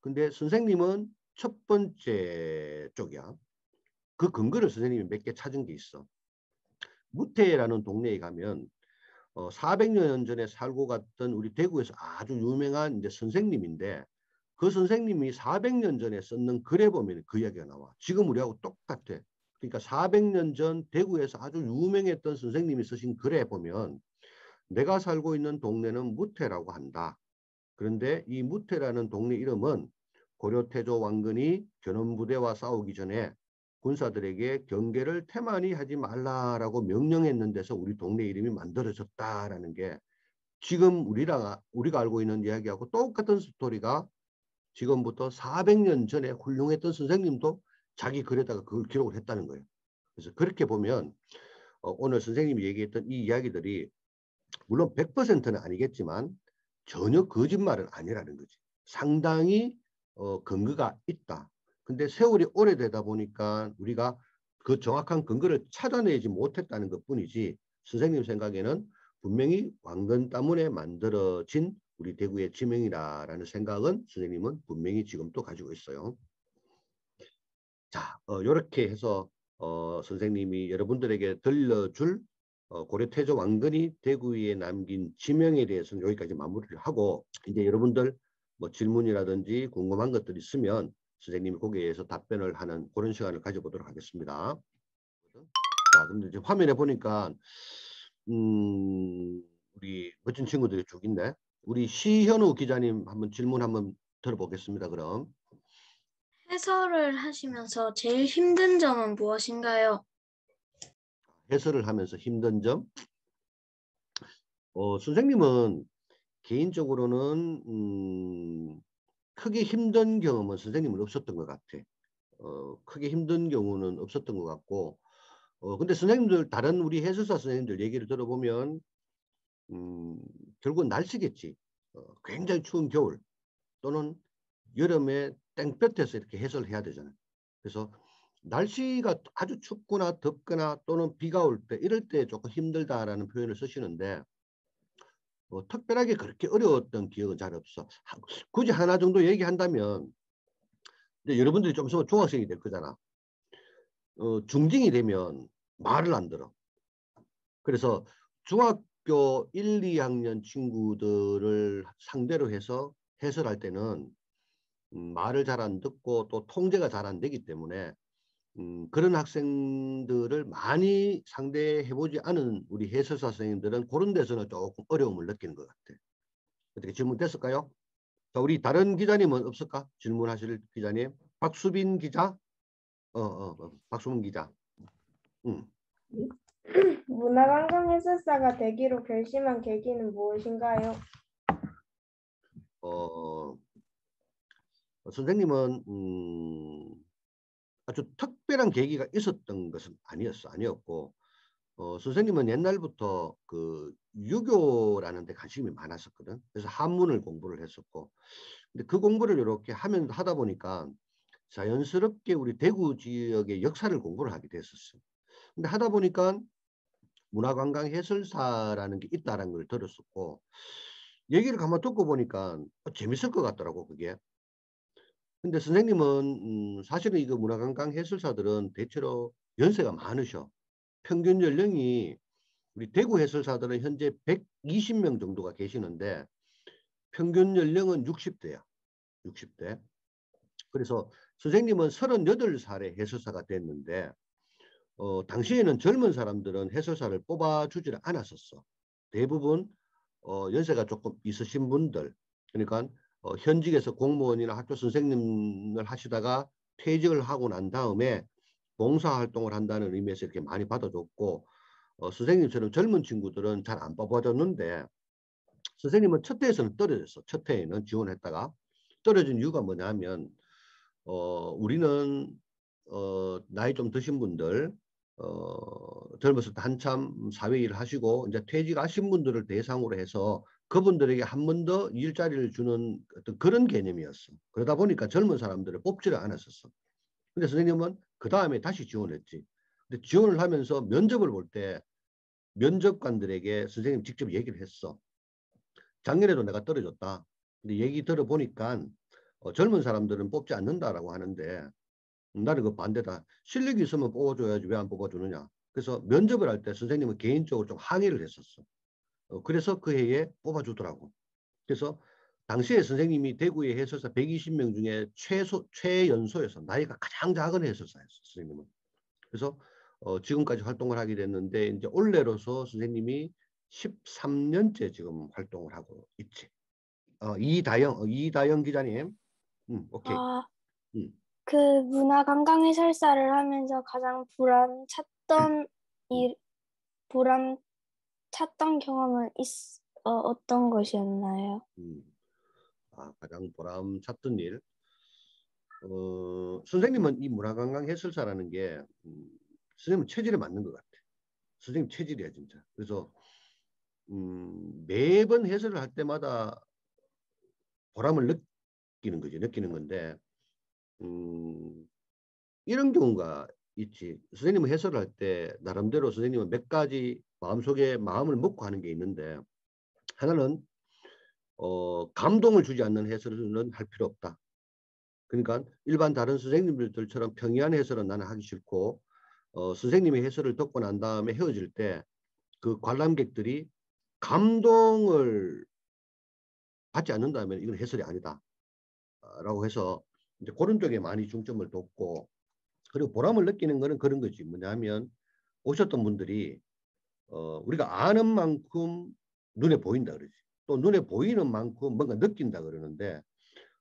S1: 근데 선생님은 첫 번째 쪽이야. 그 근거를 선생님이 몇 개 찾은 게 있어. 무태라는 동네에 가면 400년 전에 살고 갔던 우리 대구에서 아주 유명한 이제 선생님인데 그 선생님이 400년 전에 썼는 글에 보면 그 이야기가 나와. 지금 우리하고 똑같아. 그러니까 400년 전 대구에서 아주 유명했던 선생님이 쓰신 글에 보면 내가 살고 있는 동네는 무태라고 한다. 그런데 이 무태라는 동네 이름은 고려태조 왕건이 견원부대와 싸우기 전에 군사들에게 경계를 태만히 하지 말라라고 명령했는 데서 우리 동네 이름이 만들어졌다라는 게 지금 우리가 알고 있는 이야기하고 똑같은 스토리가 지금부터 400년 전에 훌륭했던 선생님도 자기 글에다가 그걸 기록을 했다는 거예요. 그래서 그렇게 보면 오늘 선생님이 얘기했던 이 이야기들이 물론 100%는 아니겠지만 전혀 거짓말은 아니라는 거지. 상당히 근거가 있다. 근데 세월이 오래되다 보니까 우리가 그 정확한 근거를 찾아내지 못했다는 것뿐이지, 선생님 생각에는 분명히 왕건 가문에 만들어진 우리 대구의 지명이라는 생각은 선생님은 분명히 지금 또 가지고 있어요. 자, 이렇게 해서 선생님이 여러분들에게 들려줄 고려태조 왕건이 대구에 남긴 지명에 대해서는 여기까지 마무리를 하고, 이제 여러분들 뭐 질문이라든지 궁금한 것들이 있으면 선생님이 거기에 대해서 답변을 하는 그런 시간을 가져보도록 하겠습니다. 자, 근데 이제 화면에 보니까 우리 멋진 친구들이 쭉 있네. 우리 시현우 기자님 한번 질문 한번 들어보겠습니다. 그럼.
S2: 해설을 하시면서 제일 힘든 점은 무엇인가요?
S1: 해설을 하면서 힘든 점? 선생님은 개인적으로는 크게 힘든 경험은 선생님은 없었던 것 같아. 크게 힘든 경우는 없었던 것 같고, 근데 선생님들, 다른 우리 해설사 선생님들 얘기를 들어보면 결국은 날씨겠지. 굉장히 추운 겨울 또는 여름에 땡볕에서 이렇게 해설을 해야 되잖아요. 그래서 날씨가 아주 춥거나 덥거나 또는 비가 올 때, 이럴 때 조금 힘들다라는 표현을 쓰시는데 특별하게 그렇게 어려웠던 기억은 잘 없어. 굳이 하나 정도 얘기한다면, 이제 여러분들이 좀 있으면 중학생이 될 거잖아. 중딩이 되면 말을 안 들어. 그래서 중학교 1, 2학년 친구들을 상대로 해서 해설할 때는 말을 잘 안 듣고 또 통제가 잘 안 되기 때문에 그런 학생들을 많이 상대해보지 않은 우리 해설사 선생님들은 그런 데서는 조금 어려움을 느끼는 것 같아. 어떻게 질문됐을까요? 자, 우리 다른 기자님은 없을까? 질문하실 기자님. 박수빈 기자? 박수빈 기자.
S3: 문화관광 해설사가 되기로 결심한 계기는 무엇인가요?
S1: 선생님은 아주 특별한 계기가 있었던 것은 아니었고, 선생님은 옛날부터 그 유교라는 데 관심이 많았었거든. 그래서 한문을 공부를 했었고, 근데 그 공부를 이렇게 하다 보니까 자연스럽게 우리 대구 지역의 역사를 공부를 하게 됐었어. 근데 하다 보니까 문화관광 해설사라는 게 있다는 걸 들었었고, 얘기를 가만 듣고 보니까 재밌을 것 같더라고, 그게. 근데 선생님은 사실은 이거 문화관광 해설사들은 대체로 연세가 많으셔. 평균 연령이 우리 대구 해설사들은 현재 120명 정도가 계시는데 평균 연령은 60대야. 60대. 그래서 선생님은 38살에 해설사가 됐는데 당시에는 젊은 사람들은 해설사를 뽑아주지를 않았었어. 대부분 연세가 조금 있으신 분들, 그러니까 현직에서 공무원이나 학교 선생님을 하시다가 퇴직을 하고 난 다음에 봉사활동을 한다는 의미에서 이렇게 많이 받아줬고, 선생님처럼 젊은 친구들은 잘 안 뽑아줬는데 선생님은 첫 해에서는 떨어졌어. 첫 해에는 지원했다가 떨어진 이유가 뭐냐면 우리는 나이 좀 드신 분들, 젊었을 때 한참 사회 일을 하시고 이제 퇴직하신 분들을 대상으로 해서 그분들에게 한 번 더 일자리를 주는 어떤 그런 개념이었어. 그러다 보니까 젊은 사람들을 뽑지를 않았었어. 근데 선생님은 그 다음에 다시 지원했지. 근데 지원을 하면서 면접을 볼 때 면접관들에게 선생님 직접 얘기를 했어. 작년에도 내가 떨어졌다. 근데 얘기 들어보니까 젊은 사람들은 뽑지 않는다라고 하는데 나는 그 반대다. 실력이 있으면 뽑아줘야지 왜 안 뽑아주느냐. 그래서 면접을 할 때 선생님은 개인적으로 좀 항의를 했었어. 그래서 그 해에 뽑아주더라고. 그래서 당시에 선생님이 대구의 해설사 120명 중에 최연소여서 나이가 가장 작은 해설사였어, 선생님은. 그래서 지금까지 활동을 하게 됐는데 이제 올해로서 선생님이 13년째 지금 활동을 하고 있지. 이다영 기자님. 오케이.
S2: 그 문화관광 해설사를 하면서 가장 보람찼던 경험은 어떤 것이었나요?
S1: 가장 보람찼던 일. 선생님은 이 문화관광 해설사라는 게 선생님 체질에 맞는 것 같아. 선생님 체질이야 진짜. 그래서 매번 해설을 할 때마다 보람을 느끼는 거지. 느끼는 건데 이런 경우가 있지. 선생님은 해설을 할 때 나름대로 선생님은 몇 가지 마음속에 마음을 먹고 하는 게 있는데, 하나는 감동을 주지 않는 해설은 할 필요 없다. 그러니까 일반 다른 선생님들처럼 평이한 해설은 나는 하기 싫고, 선생님의 해설을 듣고 난 다음에 헤어질 때 그 관람객들이 감동을 받지 않는다면 이건 해설이 아니다 라고 해서 이제 그런 쪽에 많이 중점을 뒀고, 그리고 보람을 느끼는 거는 그런 거지. 뭐냐면 오셨던 분들이 우리가 아는 만큼 눈에 보인다 그러지. 또 눈에 보이는 만큼 뭔가 느낀다 그러는데,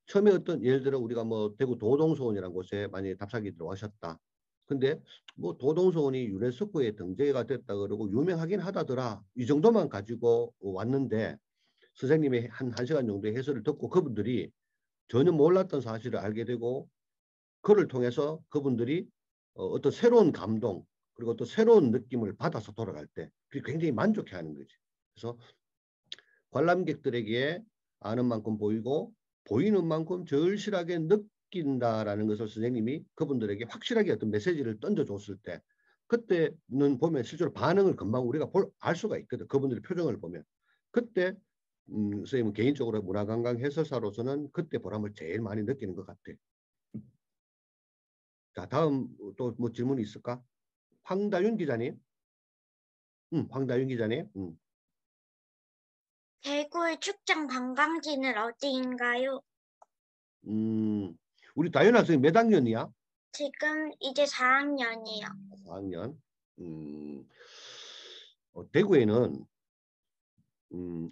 S1: 처음에 어떤 예를 들어 우리가 뭐 대구 도동소원이라는 곳에 만약에 답사기 들어오셨다. 근데 뭐 도동소원이 유네스코에 등재가 됐다 그러고 유명하긴 하다더라. 이 정도만 가지고 왔는데, 선생님의 한 1시간 정도의 해설을 듣고 그분들이 전혀 몰랐던 사실을 알게 되고, 그를 통해서 그분들이 어떤 새로운 감동 그리고 또 새로운 느낌을 받아서 돌아갈 때 굉장히 만족해하는 거지. 그래서 관람객들에게 아는 만큼 보이고 보이는 만큼 절실하게 느낀다라는 것을 선생님이 그분들에게 확실하게 어떤 메시지를 던져줬을 때, 그때는 보면 실제로 반응을 금방 우리가 알 수가 있거든. 그분들의 표정을 보면. 그때 선생님은 개인적으로 문화관광 해설사로서는 그때 보람을 제일 많이 느끼는 것 같아. 자, 다음 또 뭐 질문이 있을까? 황다윤 기자님. 황다윤 기자님.
S2: 대구의 출장 관광지는 어디인가요?
S1: 우리 다윤 학생이 몇 학년이야?
S2: 지금 이제 4학년이요.
S1: 4학년. 대구에는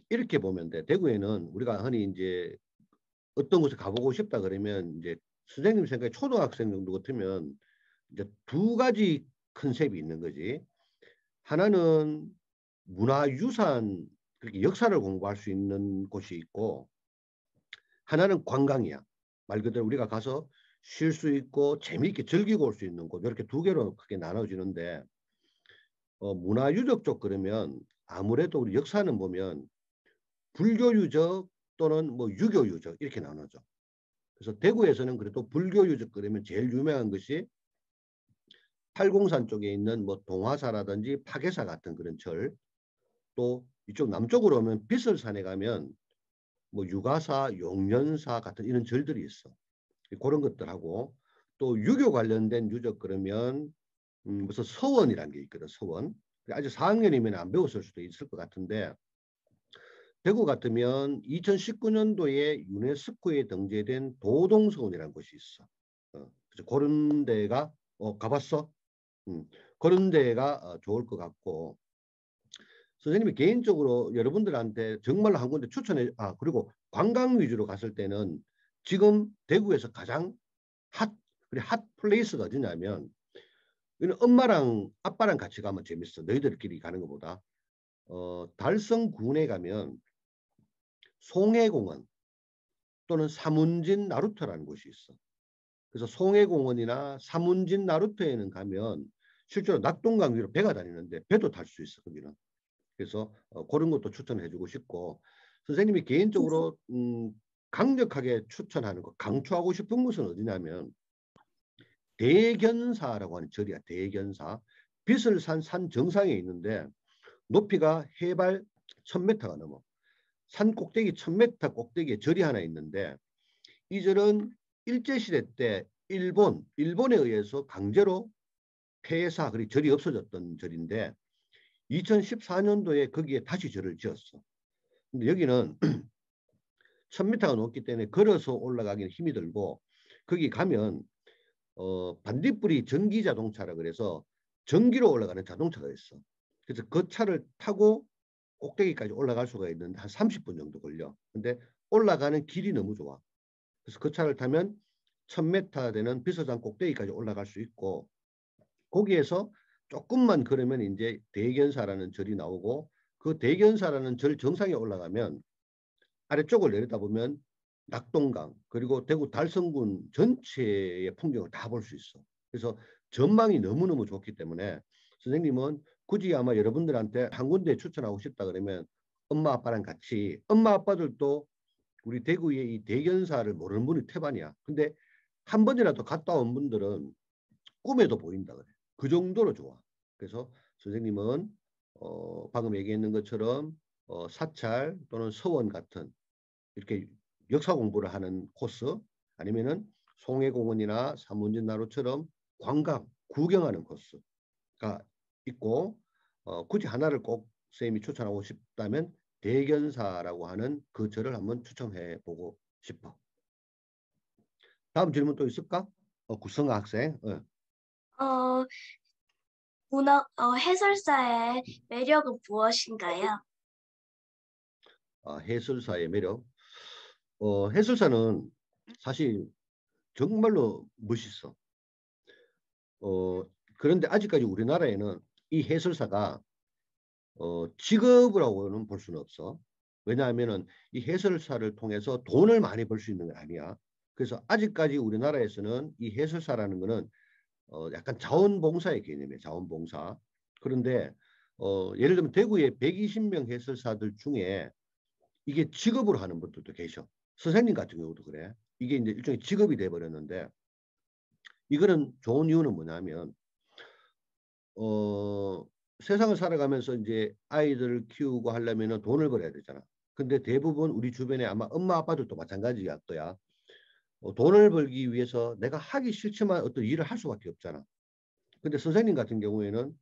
S1: 이렇게 보면 돼. 대구에는 우리가 흔히 이제 어떤 곳에 가보고 싶다 그러면 이제 선생님 생각에 초등학생 정도 같으면 이제 두 가지 컨셉이 있는 거지. 하나는 문화유산, 그렇게 역사를 공부할 수 있는 곳이 있고, 하나는 관광이야. 말 그대로 우리가 가서 쉴 수 있고 재미있게 즐기고 올 수 있는 곳, 이렇게 두 개로 크게 나눠지는데, 문화유적 쪽 그러면 아무래도 우리 역사는 보면 불교유적 또는 뭐 유교유적 이렇게 나눠져. 그래서 대구에서는 그래도 불교유적 그러면 제일 유명한 것이 팔공산 쪽에 있는 뭐 동화사라든지 파괴사 같은 그런 절, 또 이쪽 남쪽으로 오면 비설산에 가면 뭐 유가사, 용련사 같은 이런 절들이 있어. 그런 것들하고, 또 유교 관련된 유적 그러면 무슨 서원이라는 게 있거든. 서원. 아직 4학년이면 안 배웠을 수도 있을 것 같은데, 대구 같으면 2019년도에 유네스코에 등재된 도동서원이라는 곳이 있어. 그래서 그런 데가 가봤어? 그런 데가 좋을 것 같고, 선생님이 개인적으로 여러분들한테 정말로 한 군데 추천해, 그리고 관광 위주로 갔을 때는 지금 대구에서 가장 핫 플레이스가 어디냐면, 이는 엄마랑 아빠랑 같이 가면 재밌어. 너희들끼리 가는 것보다. 달성군에 가면 송해공원 또는 사문진 나루터라는 곳이 있어. 그래서 송해공원이나 사문진 나루터에는 가면 실제로 낙동강 위로 배가 다니는데 배도 탈 수 있어, 거기는. 그래서 그런 것도 추천해주고 싶고, 선생님이 개인적으로 강력하게 추천하는 거, 강추하고 싶은 곳은 어디냐면 대견사라고 하는 절이야. 대견사. 비설산 산 정상에 있는데 높이가 해발 1000m가 넘어. 산 꼭대기 1000m 꼭대기에 절이 하나 있는데, 이 절은 일제시대 때 일본에 의해서 강제로 폐사, 그리고 절이 없어졌던 절인데 2014년도에 거기에 다시 절을 지었어. 근데 여기는 1000m가 넘기 때문에 걸어서 올라가기는 힘이 들고, 거기 가면 반딧불이 전기 자동차라 그래서 전기로 올라가는 자동차가 있어. 그래서 그 차를 타고 꼭대기까지 올라갈 수가 있는데 한 30분 정도 걸려. 근데 올라가는 길이 너무 좋아. 그래서 그 차를 타면 1000m 되는 비서산 꼭대기까지 올라갈 수 있고, 거기에서 조금만 걸으면 이제 대견사라는 절이 나오고, 그 대견사라는 절 정상에 올라가면 아래쪽을 내려다 보면 낙동강 그리고 대구 달성군 전체의 풍경을 다 볼 수 있어. 그래서 전망이 너무너무 좋기 때문에 선생님은 굳이 아마 여러분들한테 한 군데 추천하고 싶다 그러면 엄마 아빠랑 같이, 엄마 아빠들도 우리 대구의 이 대견사를 모르는 분이 태반이야. 근데 한 번이라도 갔다 온 분들은 꿈에도 보인다 그래. 그 정도로 좋아. 그래서 선생님은 방금 얘기했는 것처럼 사찰 또는 서원 같은 이렇게 역사 공부를 하는 코스, 아니면은 송해공원이나 삼문진나루처럼 관광, 구경하는 코스가 있고, 굳이 하나를 꼭 선생님이 추천하고 싶다면 대견사라고 하는 그 절을 한번 추천해 보고 싶어. 다음 질문 또 있을까? 구성아 학생.
S2: 어, 해설사의 매력은 무엇인가요?
S1: 해설사의 매력. 해설사는 사실 정말로 멋있어. 그런데 아직까지 우리나라에는 이 해설사가 직업이라고는 볼 수는 없어. 왜냐하면은 이 해설사를 통해서 돈을 많이 벌 수 있는 건 아니야. 그래서 아직까지 우리나라에서는 이 해설사라는 거는 약간 자원봉사의 개념이에요. 자원봉사. 그런데 예를 들면 대구에 120명 해설사들 중에 이게 직업으로 하는 분들도 계셔. 선생님 같은 경우도 그래. 이게 이제 일종의 직업이 돼 버렸는데, 이거는 좋은 이유는 뭐냐면 세상을 살아가면서 이제 아이들을 키우고 하려면은 돈을 벌어야 되잖아. 근데 대부분 우리 주변에 아마 엄마 아빠들도 마찬가지일 거야. 돈을 벌기 위해서 내가 하기 싫지만 어떤 일을 할 수밖에 없잖아. 근데 선생님 같은 경우에는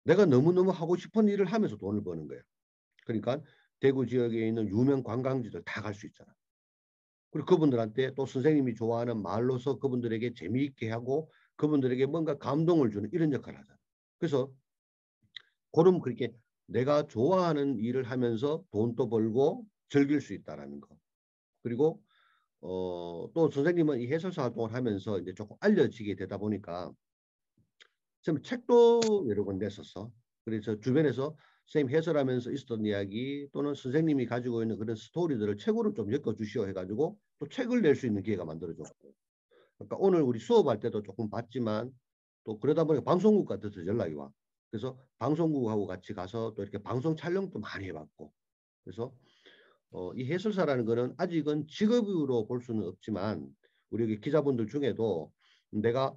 S1: 내가 너무너무 하고 싶은 일을 하면서 돈을 버는 거야. 그러니까 대구 지역에 있는 유명 관광지들 다 갈 수 있잖아. 그리고 그분들한테 또 선생님이 좋아하는 말로서 그분들에게 재미있게 하고 그분들에게 뭔가 감동을 주는 이런 역할을 하잖아. 그래서 그럼 그렇게 내가 좋아하는 일을 하면서 돈도 벌고 즐길 수 있다라는 거. 그리고 또 선생님은 이 해설사 활동을 하면서 이제 조금 알려지게 되다 보니까 지금 책도 여러 권 냈었어. 그래서 주변에서 선생님 해설하면서 있었던 이야기 또는 선생님이 가지고 있는 그런 스토리들을 책으로 좀 엮어주시오 해가지고 또 책을 낼 수 있는 기회가 만들어졌고. 그러니까 오늘 우리 수업할 때도 조금 봤지만 또 그러다 보니까 방송국 같아서 연락이 와. 그래서 방송국하고 같이 가서 또 이렇게 방송 촬영도 많이 해봤고. 그래서 이 해설사라는 거는 아직은 직업으로 볼 수는 없지만 우리 여기 기자분들 중에도 내가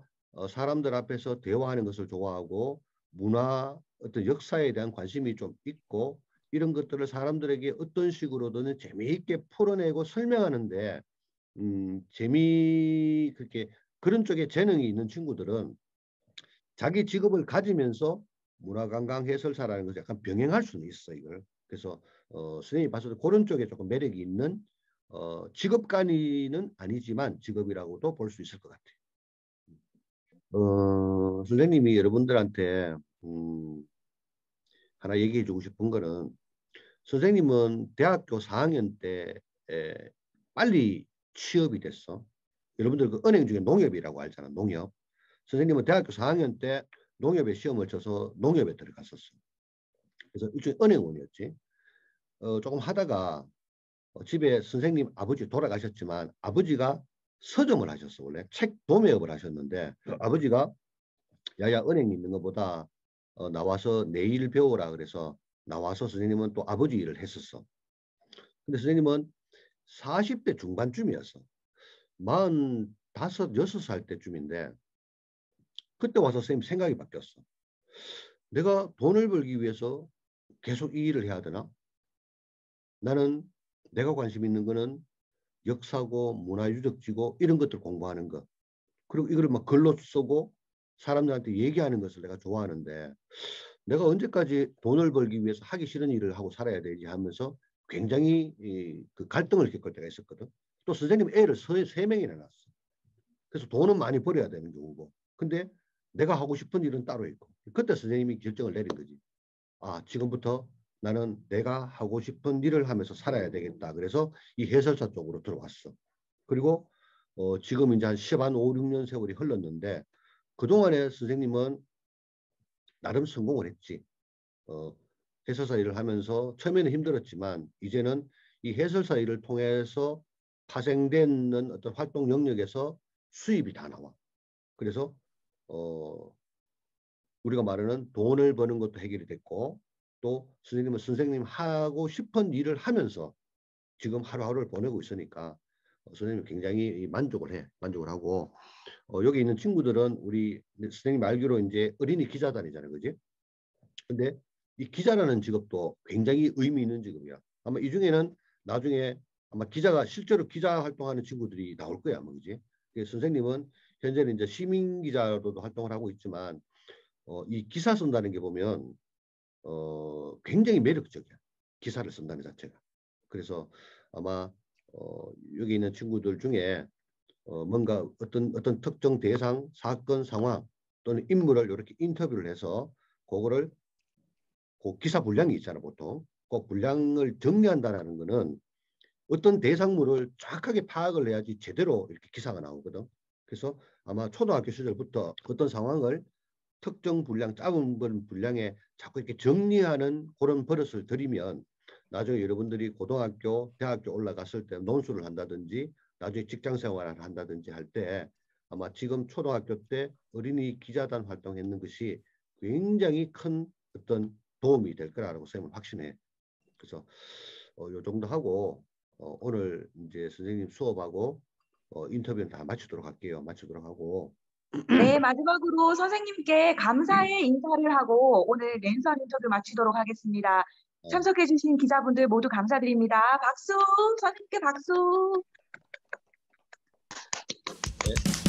S1: 사람들 앞에서 대화하는 것을 좋아하고 문화, 어떤 역사에 대한 관심이 좀 있고 이런 것들을 사람들에게 어떤 식으로든 재미있게 풀어내고 설명하는데 그렇게 그런 쪽에 재능이 있는 친구들은 자기 직업을 가지면서 문화관광 해설사라는 것을 약간 병행할 수는 있어 이걸. 그래서 선생님이 봤을 때 그런 쪽에 조금 매력이 있는 직업관리는 아니지만 직업이라고도 볼 수 있을 것 같아요. 선생님이 여러분들한테 하나 얘기해 주고 싶은 거는 선생님은 대학교 4학년 때 빨리 취업이 됐어. 여러분들 그 은행 중에 농협이라고 알잖아. 농협. 선생님은 대학교 4학년 때 농협에 시험을 쳐서 농협에 들어갔었어. 그래서 일종의 은행원이었지. 조금 하다가 집에 선생님 아버지 돌아가셨지만 아버지가 서점을 하셨어. 원래 책 도매업을 하셨는데 아버지가 야야 은행에 있는 것보다 나와서 내 일 배워라 그래서 나와서 선생님은 또 아버지 일을 했었어. 근데 선생님은 40대 중반쯤이었어. 45, 6살 때쯤인데 그때 와서 선생님 생각이 바뀌었어. 내가 돈을 벌기 위해서 계속 이 일을 해야 되나? 나는 내가 관심 있는 거는 역사고 문화유적지고 이런 것들 공부하는 거. 그리고 이거를 막 글로 쓰고 사람들한테 얘기하는 것을 내가 좋아하는데 내가 언제까지 돈을 벌기 위해서 하기 싫은 일을 하고 살아야 되지 하면서 굉장히 그 갈등을 겪을 때가 있었거든. 또 선생님 애를 세 명이나 낳았어. 그래서 돈은 많이 벌어야 되는 경우고. 근데 내가 하고 싶은 일은 따로 있고. 그때 선생님이 결정을 내린 거지. 아, 지금부터 나는 내가 하고 싶은 일을 하면서 살아야 되겠다. 그래서 이 해설사 쪽으로 들어왔어. 그리고 지금 이제 한 5, 6년 세월이 흘렀는데 그동안에 선생님은 나름 성공을 했지. 해설사 일을 하면서 처음에는 힘들었지만 이제는 이 해설사 일을 통해서 파생되는 어떤 활동 영역에서 수입이 다 나와. 그래서 우리가 말하는 돈을 버는 것도 해결이 됐고 또 선생님은 선생님 하고 싶은 일을 하면서 지금 하루하루를 보내고 있으니까 선생님이 굉장히 만족을 하고 여기 있는 친구들은 우리 선생님 알기로 이제 어린이 기자단이잖아요. 그지? 근데 이 기자라는 직업도 굉장히 의미 있는 직업이야. 아마 이 중에는 나중에 아마 실제로 기자 활동하는 친구들이 나올 거야. 아마 그지? 선생님은 현재는 이제 시민 기자로도 활동을 하고 있지만 이 기사 쓴다는 게 보면 굉장히 매력적이야. 기사를 쓴다는 자체가. 그래서 아마 여기 있는 친구들 중에 뭔가 어떤 특정 대상, 사건, 상황 또는 인물을 이렇게 인터뷰를 해서 그거를 그 기사 분량이 있잖아 보통. 그 분량을 정리한다는 거는 어떤 대상물을 정확하게 파악을 해야지 제대로 이렇게 기사가 나오거든. 그래서 아마 초등학교 시절부터 어떤 상황을 특정 분량, 짧은 분량에 자꾸 이렇게 정리하는 그런 버릇을 들이면 나중에 여러분들이 고등학교, 대학교 올라갔을 때 논술을 한다든지 나중에 직장 생활을 한다든지 할 때 아마 지금 초등학교 때 어린이 기자단 활동했는 것이 굉장히 큰 어떤 도움이 될 거라고 선생님은 확신해. 그래서 요 정도 하고 오늘 이제 선생님 수업하고 인터뷰는 다 마치도록 할게요. 마치도록 하고.
S4: 네, 마지막으로 선생님께 감사의 인사를 하고 오늘 랜선 인터뷰 마치도록 하겠습니다. 참석해주신 기자분들 모두 감사드립니다. 박수! 선생님께 박수!
S1: 네.